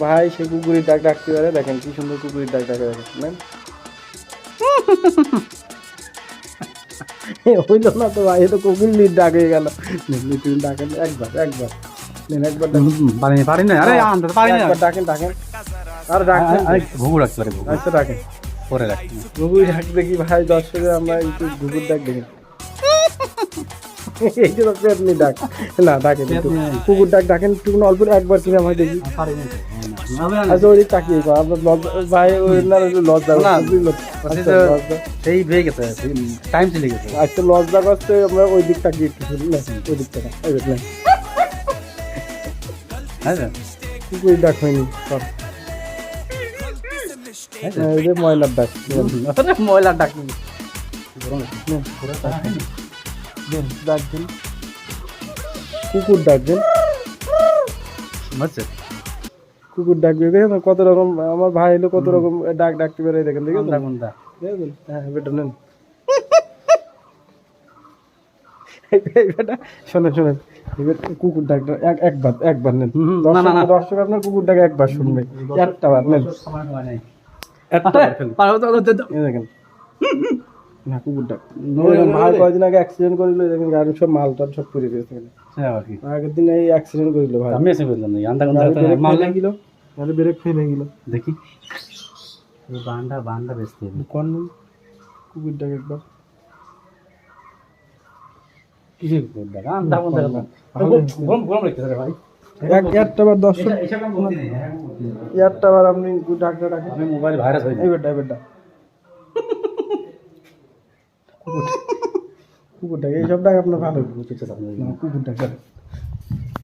ভাই সে কুকুরের ডাক ডাকতে পারে, দেখেন কি সুন্দর কুকুরের ডাক ডাকে, দেখেন হইল না তো ভাই, এ তো কুকুরের ডাক হয়ে গেল। তুমি ডাকেন একবার, একবার নেন, একবার পারি না, আরে আনতে পারি না, একবার ডাকেন, ডাকেন আর ডাকেন, ঘুঘু রাখতে পারে, আচ্ছা ডাকেন, পরে রাখি। কুকুর ডাক দেখি ভাই, দর্শকে আমরা একটু কুকুর ডাক দেখি। এই যে আপনি ডাক না ডাকেন, কুকুর ডাক ডাকেন একটু অল্প, একবার কিনে আমার দেখি। আচ্ছা ওই তাকিয়ে আপনার লজ্জা ভাই, ওই না লজ্জা সেই হয়ে গেছে, টাইম চলে গেছে। আচ্ছা লজ্জা করছে, আমরা ওই দিক তাকিয়ে একটু শুনি না, ওই দিক থেকে ওই দিক না, কুকুর ডাক হয়নি সব, এই যে ময়লার ডাক, ময়লার ডাক ডাকবেন, কুকুর ডাকবেন, বুঝছে? কুকুর ডাকবে, দেখেন কত রকম, আমার ভাই এলো কত রকম ডাক ডাকতে পারে, দেখেন দেখেন কোনটা দেখেন, হ্যাঁ বেটা নেন, বেটা শোনেন শোনেন, কুকুর ডাকটা একবার, একবার নেন, দর্শক আপনার কুকুর ডাক একবার শুনবে, একটা বার নেন, একটা দেখেন না কুকুর ডাক। ভাই কয়েকদিন আগে অ্যাক্সিডেন্ট করিল, দেখেন গাড়ি সব মাল টাল সব পরে গেছে, আগের দিন এই অ্যাক্সিডেন্ট করিল ভাই, আমি এসে বললাম গাড়ি ব্রেক ফেল হয়ে গেল, দেখি বান্ডা বান্ডা বেচতে কোন কুকুর ডাক একবার, কিসের দেখা আন্দা বন্ধ গরম গরম লাগতেছে ভাই। একটা বার দর্শক, একটা বার আপনি ডাকটা ডাকেন, আমি মোবাইল ভাইরাস হয়ে এই বেটা, এই বেটা কুকুর ডাক, এইসব ডাক আপনার ভালো, কুকুর ডাক